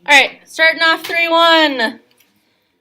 Alright, starting off 3-1.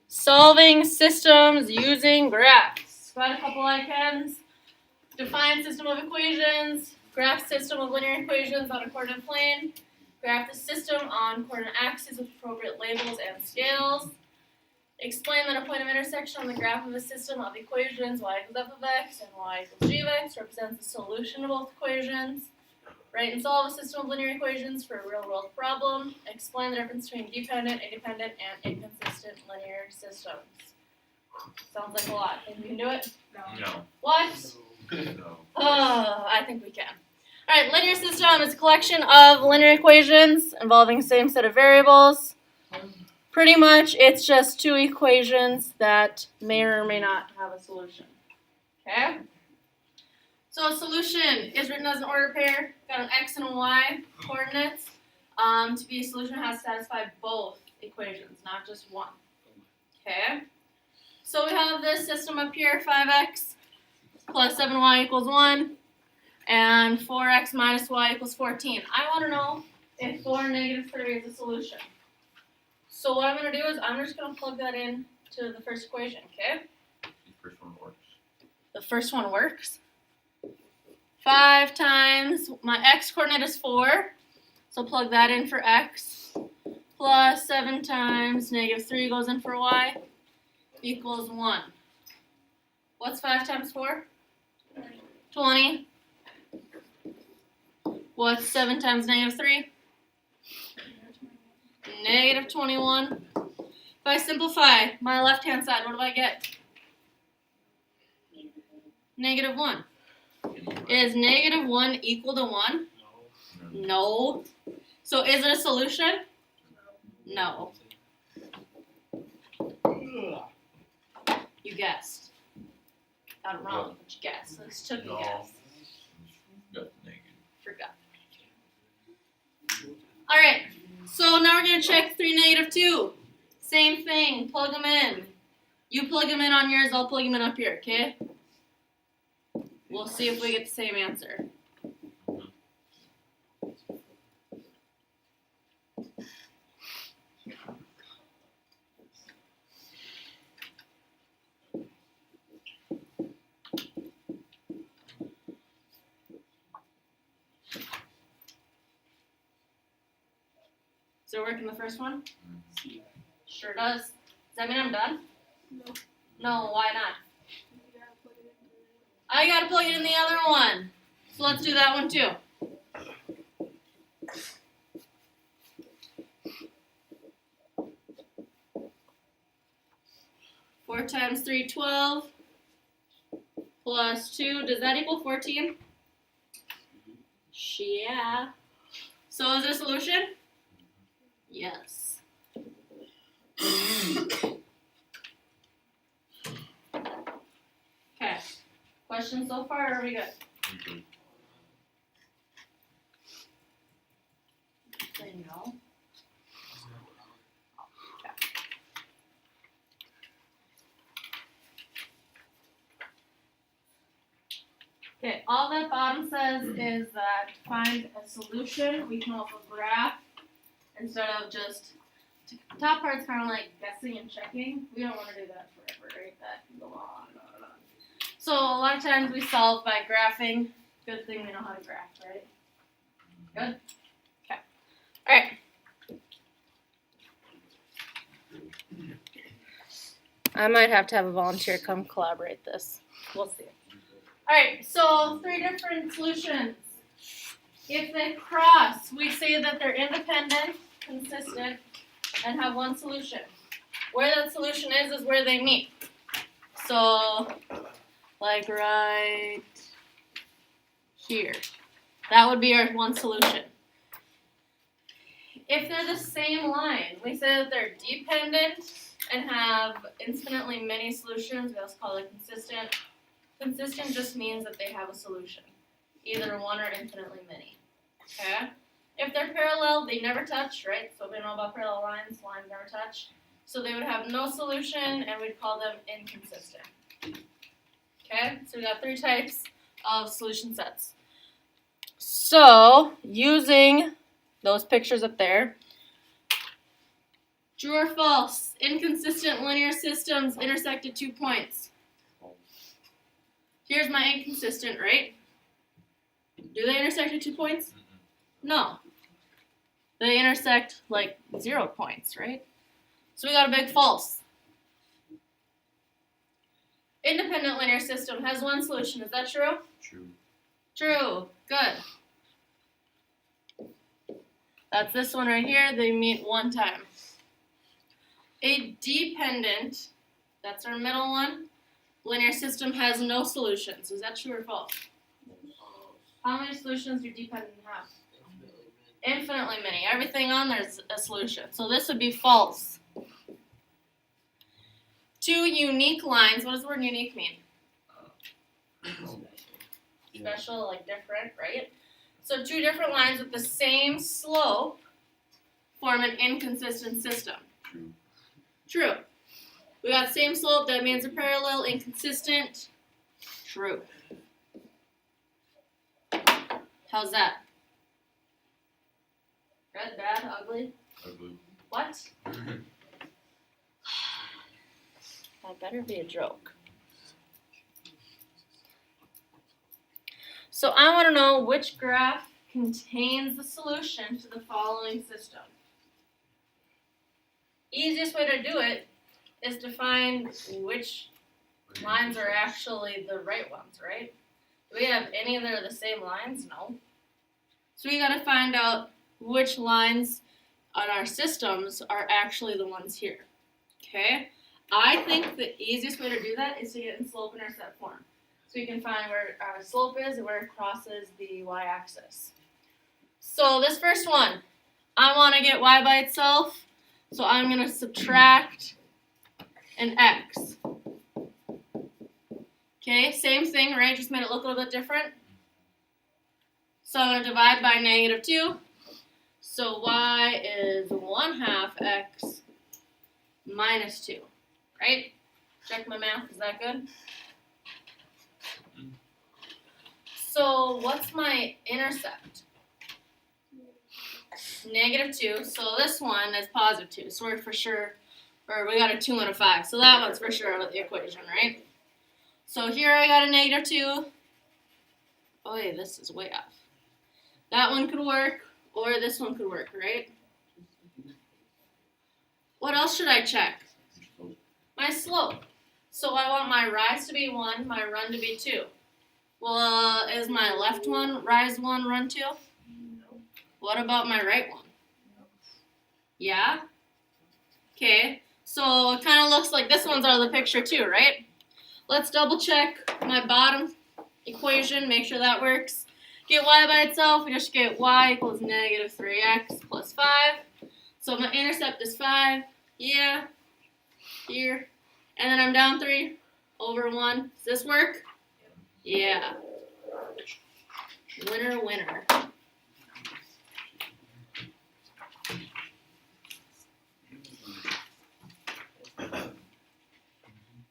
Solving systems using graphs. Got a couple icons. Define system of equations. Graph system of linear equations on a coordinate plane. Graph the system on coordinate axes with appropriate labels and scales. Explain that a point of intersection on the graph of a system of equations y equals f of x and y equals g of x represents the solution to both equations. Write and solve a system of linear equations for a real-world problem. Explain the difference between dependent, independent, and inconsistent linear systems. Sounds like a lot. Think we can do it? No. What? No. Oh, I think we can. All right, linear system is a collection of linear equations involving the same set of variables. Pretty much, it's just two equations that may or may not have a solution. Okay? So a solution is written as an order pair, got an x and a y coordinates. To be a solution, it has to satisfy both equations, not just one. Okay? So we have this system up here, 5x plus 7y equals 1, and 4x minus y equals 14. I want to know if 4 negative 3 is a solution. So what I'm going to do is I'm just going to plug that in to the first equation, okay? The first one works. The first one works. 5 times, my x coordinate is 4, so plug that in for x, plus 7 times negative 3 goes in for y, equals 1. What's 5 times 4? 20. What's 7 times negative 3? Negative 21. If I simplify my left-hand side, what do I get? Negative 1. Is negative 1 equal to 1? No. So is it a solution? No. You guessed. Got it wrong, but you guessed. This took a guess. Got negative. Forgot. Alright, so now we're going to check 3, negative 2. Same thing, plug them in. You plug them in on yours, I'll plug them in up here, okay? We'll see if we get the same answer. Does it work in the first one? Sure does. Does that mean I'm done? No. No, why not? I gotta plug it in the other one. So let's do that one too. Four times 3, 12. Plus 2, does that equal 14? Yeah. So is it a solution? Yes. Okay. Questions so far, or are we good? Okay. Say no. Okay, all that bottom says is that to find a solution, we come up with a graph instead of just, the top part's kind of like guessing and checking. We don't want to do that forever, right? That can go on and on and on. So a lot of times we solve by graphing. Good thing we know how to graph, right? Good? Okay. All right. I might have to have a volunteer come collaborate this. We'll see. All right, so 3 different solutions. If they cross, we say that they're independent, consistent, and have one solution. Where that solution is where they meet. So, like right here. That would be our one solution. If they're the same line, we say that they're dependent and have infinitely many solutions. We also call it consistent. Consistent just means that they have a solution, either one or infinitely many. Okay? If they're parallel, they never touch, right? So we know about parallel lines, lines never touch. So they would have no solution, and we'd call them inconsistent. Okay? So we got 3 types of solution sets. So, using those pictures up there, True or false? Inconsistent linear systems intersect at 2 points. Here's my inconsistent, right? Do they intersect at 2 points? No. They intersect like 0 points, right? So we got a big false. Independent linear system has one solution. Is that true? True. True. Good. That's this one right here. They meet one time. A dependent, that's our middle one, linear system has no solutions. Is that true or false? How many solutions do dependent have? Infinitely many. Everything on there is a solution. So this would be false. 2 unique lines. What does the word unique mean? Special, like different, right? So 2 different lines with the same slope form an inconsistent system. True. True. We got same slope, that means a parallel, inconsistent. True. How's that? Good, bad, ugly? Ugly. What? That better be a joke. So I want to know which graph contains the solution to the following system. Easiest way to do it is to find which lines are actually the right ones, right? Do we have any that are the same lines? No. So we got to find out which lines on our systems are actually the ones here. Okay? I think the easiest way to do that is to get in slope-intercept form. So you can find where our slope is and where it crosses the y-axis. So this first one, I want to get y by itself, so I'm going to subtract an x. Okay, same thing, right? Just made it look a little bit different. So I'm going to divide by -2. So y is 1/2 x minus 2, right? Check my math, is that good? So what's my intercept? -2, so this one is +2, so we're for sure, or we got a 2 and a 5, so that one's for sure out of the equation, right? So here I got a -2. Oh yeah, this is way off. That one could work, or this one could work, right? What else should I check? My slope. So I want my rise to be 1, my run to be 2. Well, is my left one rise 1, run 2? What about my right one? Yeah? Okay, so it kind of looks like this one's out of the picture too, right? Let's double check my bottom equation, make sure that works. Get y by itself, we just get y equals -3x plus 5. So my intercept is 5, yeah, here. And then I'm down 3 over 1. Does this work? Yeah. Winner, winner.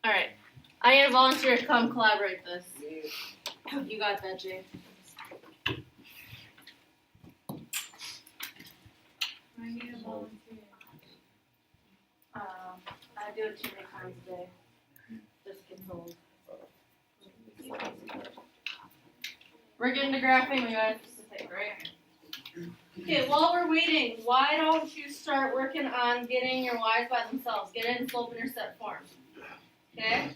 Alright. I need a volunteer to come collaborate this. You got that, Jay. I need a volunteer. I do it too many times a day. Just gets old. We're getting to graphing, we got specific, right? Okay, while we're waiting, why don't you start working on getting your y's by themselves? Get it in slope-intercept form. Okay?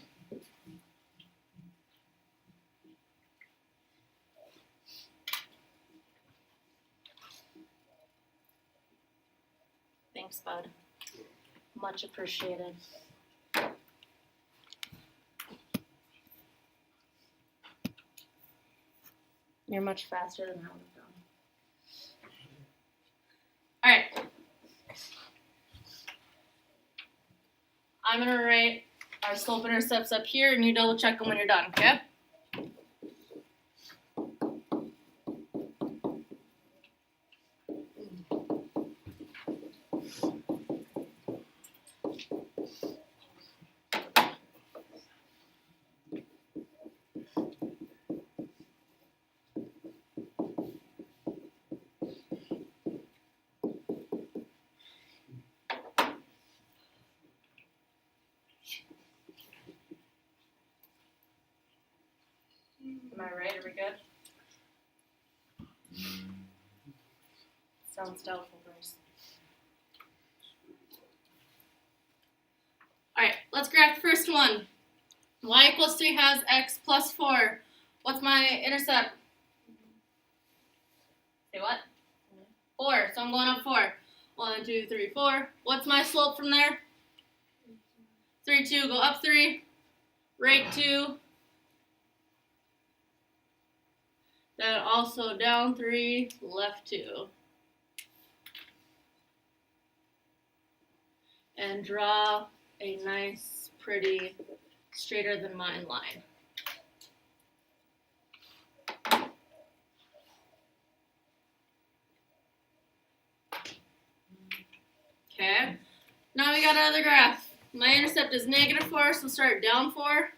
Thanks, bud. Much appreciated. You're much faster than I would have done. Alright. I'm going to write our slope intercepts up here, and you double check them when you're done, okay? we good? Sounds doubtful, Bryce. Alright, let's graph the first one. Y equals 3 has x plus 4. What's my intercept? Say what? 4. So I'm going up 4. 1, 2, 3, 4. What's my slope from there? 3, 2. Go up 3. Right 2. Then also down 3. Left 2. And draw a nice, pretty, straighter than mine line. Okay, now we got another graph. My intercept is -4, so start down 4.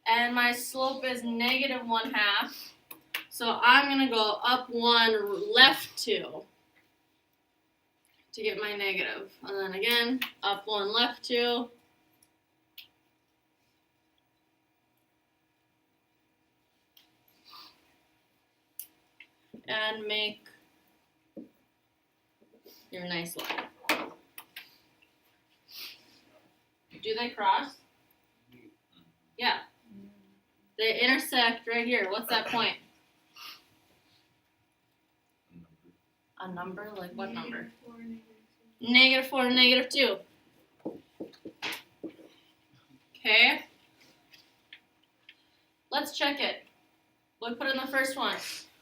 And my slope is -1/2. So I'm going to go up 1, left 2 to get my negative. And then again, up 1, left 2. And make your nice line. Do they cross? Yeah. They intersect right here. What's that point? A number? Like what number? -4 and -2. Okay. Let's check it. We'll put in the first one.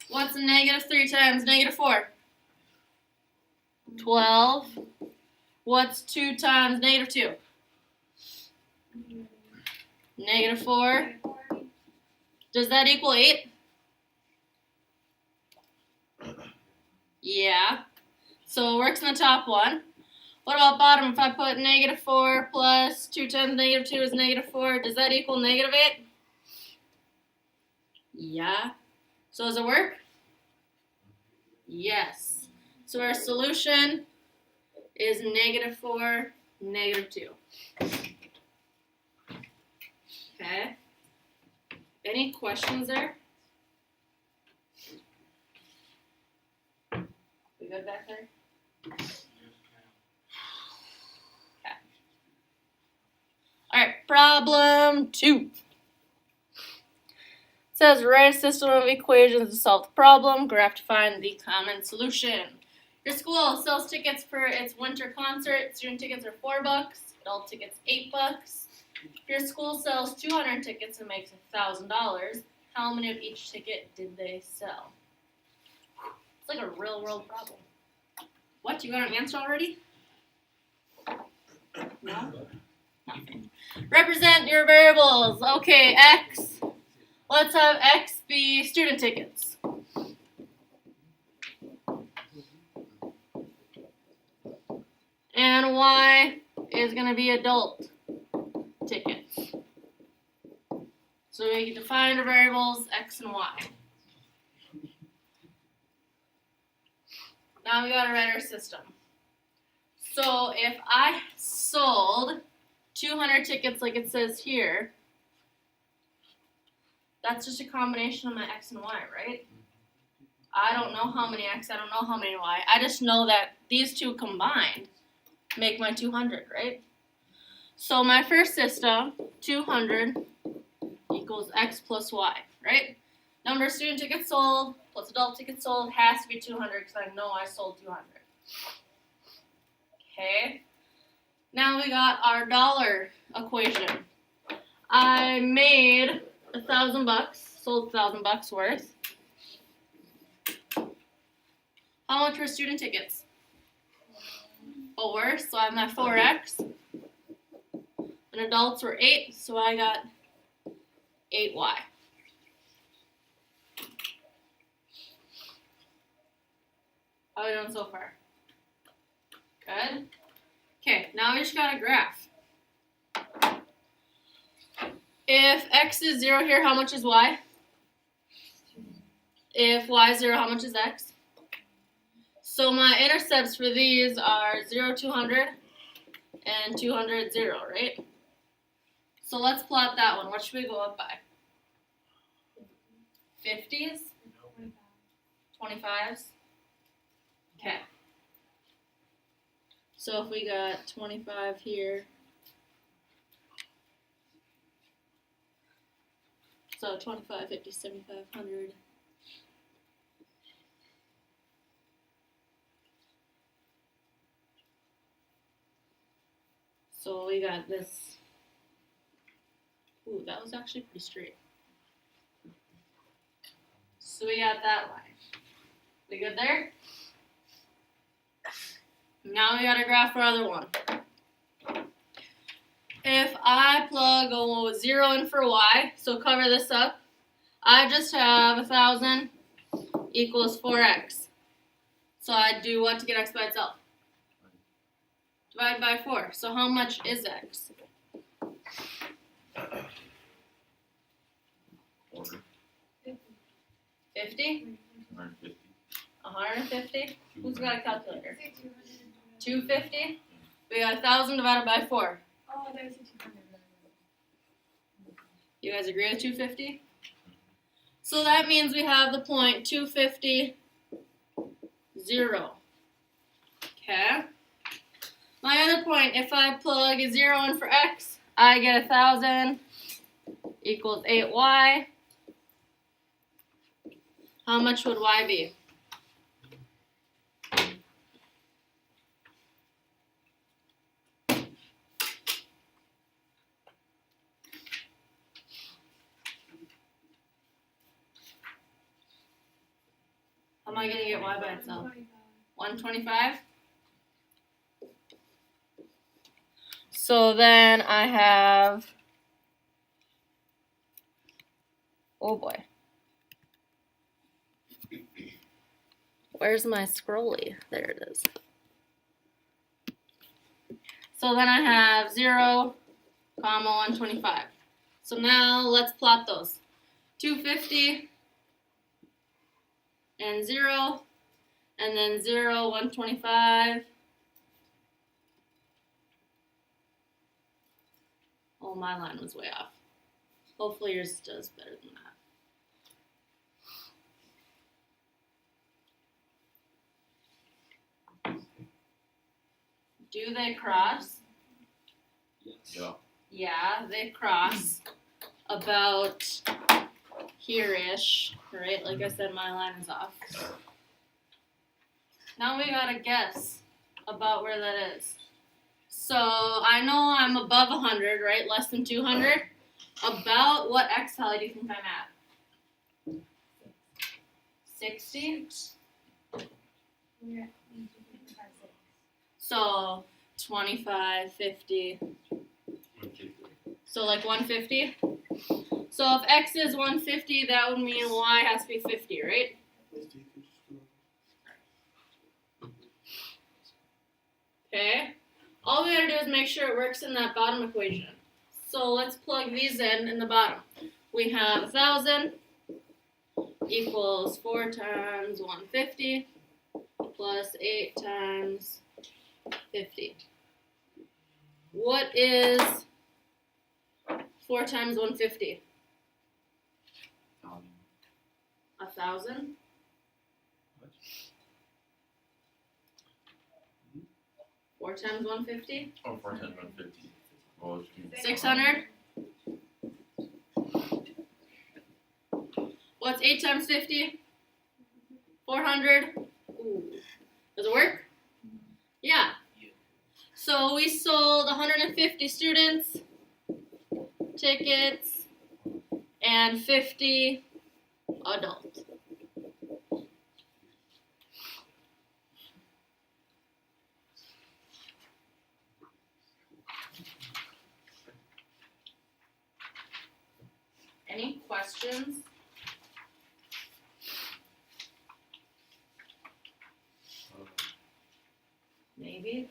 What's -3 times -4? 12. What's 2 times -2? -4. Does that equal 8? Yeah. So it works in the top one. What about bottom? If I put -4 plus 2 times -2 is -4, does that equal -8? Yeah. So does it work? Yes. So our solution is -4, -2. Okay. Any questions there? We good back there? Okay. Alright, problem 2. It says write a system of equations to solve the problem. Graph to find the common solution. Your school sells tickets for its winter concert. Student tickets are $4. Adult tickets $8. If your school sells 200 tickets and makes $1,000, how many of each ticket did they sell? It's like a real world problem. What? You got an answer already? No? Nothing. Represent your variables. Okay, X. Let's have X be student tickets. And Y is going to be adult tickets. So we define our variables X and Y. Now we got to write our system. So if I sold 200 tickets like it says here, that's just a combination of my X and Y, right? I don't know how many X, I don't know how many Y. I just know that these two combined make my 200, right? So my first system, 200 equals X plus Y, right? Number of student tickets sold plus adult tickets sold has to be 200 because I know I sold 200. Okay. Now we got our dollar equation. I made $1,000, sold $1,000 worth. How much were student tickets? 4, so I have my 4x. And adults were 8, so I got 8y. How are we doing so far? Good. Okay, now we just got a graph. If x is 0 here, how much is y? If y is 0, how much is x? So my intercepts for these are 0, 200, and 200, 0, right? So let's plot that one. What should we go up by? 50s? 25s? Okay. So if we got 25 here, so 25, 50, 75, 100. So we got this. Ooh, that was actually pretty straight. So we got that line. We good there? Now we gotta graph our other one. If I plug a 0 in for y, so cover this up, I just have 1,000 equals 4x. So I do what to get x by itself? Divide by 4. So how much is x? Order. 50? 150. 150? Who's got a calculator? 250? We got 1,000 divided by 4. Oh, there's a 200. You guys agree with 250? So that means we have the point 250, 0. Okay. My other point, if I plug a 0 in for x, I get 1,000 equals 8y. How much would y be? How am I going to get y by itself? 125? So then I have, oh boy. Where's my scrolly? There it is. So then I have 0, 125. So now let's plot those. 250 and 0, and then 0, 125. Oh, my line was way off. Hopefully yours does better than that. Do they cross? Yeah. Yeah, they cross about here-ish, right? Like I said, my line is off. Now we gotta guess about where that is. So I know I'm above 100, right? Less than 200. About what x value do you think I'm at? 60? We're at So 25, 50. 150. So like 150? So if x is 150, that would mean y has to be 50, right? Okay. All we gotta do is make sure it works in that bottom equation. So let's plug these in the bottom. We have 1,000 equals 4 times 150 plus 8 times 50. What is 4 times 150? 1,000. 4 times 150? Oh, 4 times 150. Well, 600. What's 8 times 50? 400. Ooh. Does it work? Yeah. So we sold 150 students tickets and 50 adults. Any questions? Maybe.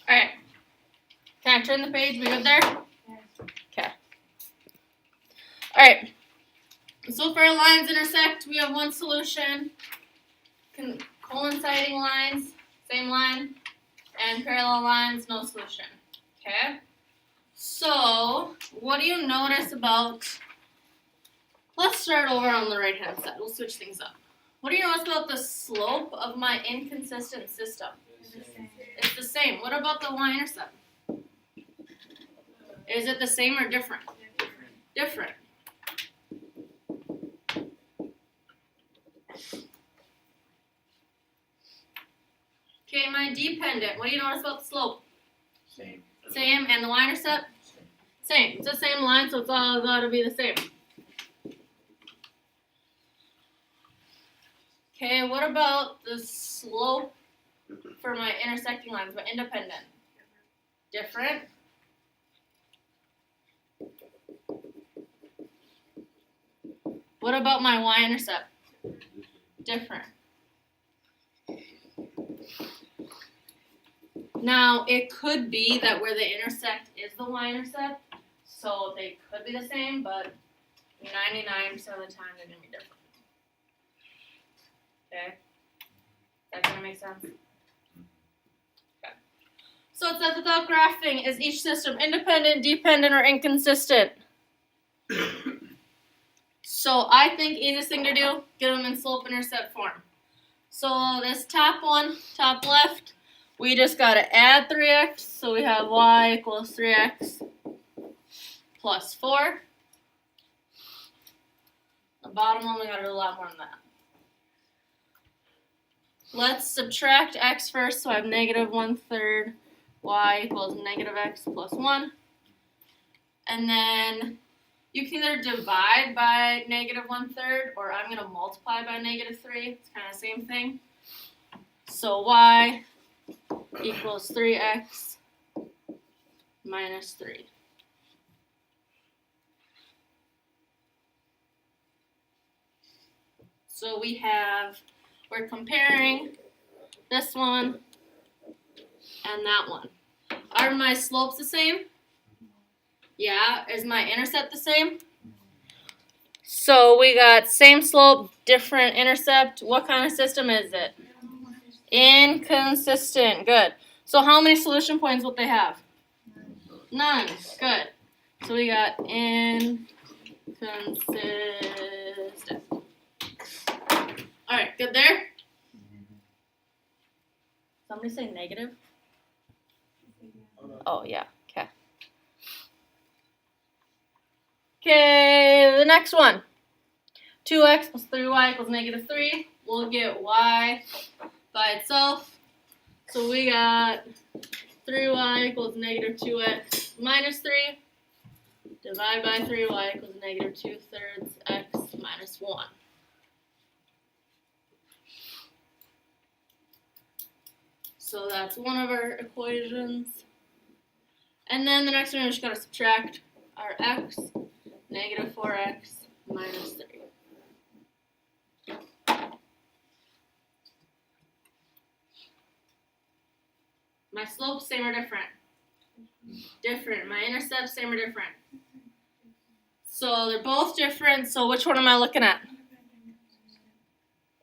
Alright. Can I turn the page? We good there? Okay. Alright. So for lines intersect, we have one solution. Coinciding lines, same line. And parallel lines, no solution. Okay? So, what do you notice about... Let's start over on the right-hand side. We'll switch things up. What do you notice about the slope of my inconsistent system? It's the same. What about the y-intercept? Is it the same or different? Different. Okay, my dependent. What do you notice about the slope? Same. Same. And the y-intercept? Same. It's the same line, so it's all got to be the same. Okay, what about the slope for my intersecting lines, my independent? Different. What about my y-intercept? Different. Now, it could be that where they intersect is the y-intercept, so they could be the same, but 99% of the time they're going to be different. Okay? That kind of make sense? Okay. So it says without graphing, is each system independent, dependent, or inconsistent? So I think easiest thing to do, get them in slope-intercept form. So this top one, top left, we just got to add 3x, so we have y equals 3x plus 4. The bottom one, we got to do a lot more than that. Let's subtract x first, so I have negative 1/3 y equals negative x plus 1. And then you can either divide by negative 1/3, or I'm going to multiply by negative 3. It's kind of the same thing. So y equals 3x minus 3. So we're comparing this one and that one. Are my slopes the same? Yeah. Is my intercept the same? So we got same slope, different intercept. What kind of system is it? Inconsistent. Good. So how many solution points will they have? None. Good. So we got inconsistent. All right. Good there? Somebody say negative? Oh, yeah. Okay. Okay, the next one. 2x plus 3y equals negative 3. We'll get y by itself. So we got 3y equals negative 2x minus 3. Divide by 3y equals negative 2/3 x minus 1. So that's one of our equations. And then the next one, we just got to subtract our x, negative 4x minus 3. My slope's same or different? Different. My intercept's same or different? So they're both different. So which one am I looking at?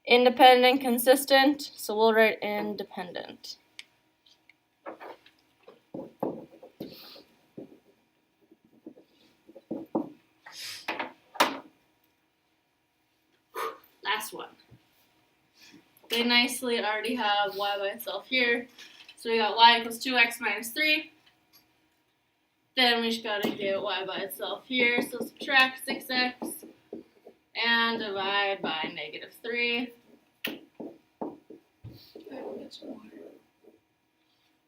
Independent, consistent. So we'll write independent. Last one. They nicely already have y by itself here. So we got y equals 2x minus 3. Then we just gotta get y by itself here. So subtract 6x and divide by negative 3.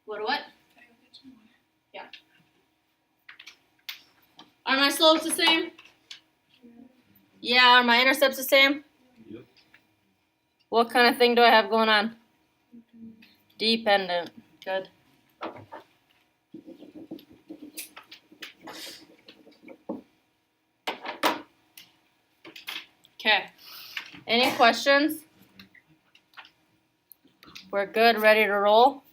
What? Yeah. Are my slopes the same? Yeah. Are my intercepts the same? Yep. What kind of thing do I have going on? Dependent. Good. Okay. Any questions? We're good, ready to roll?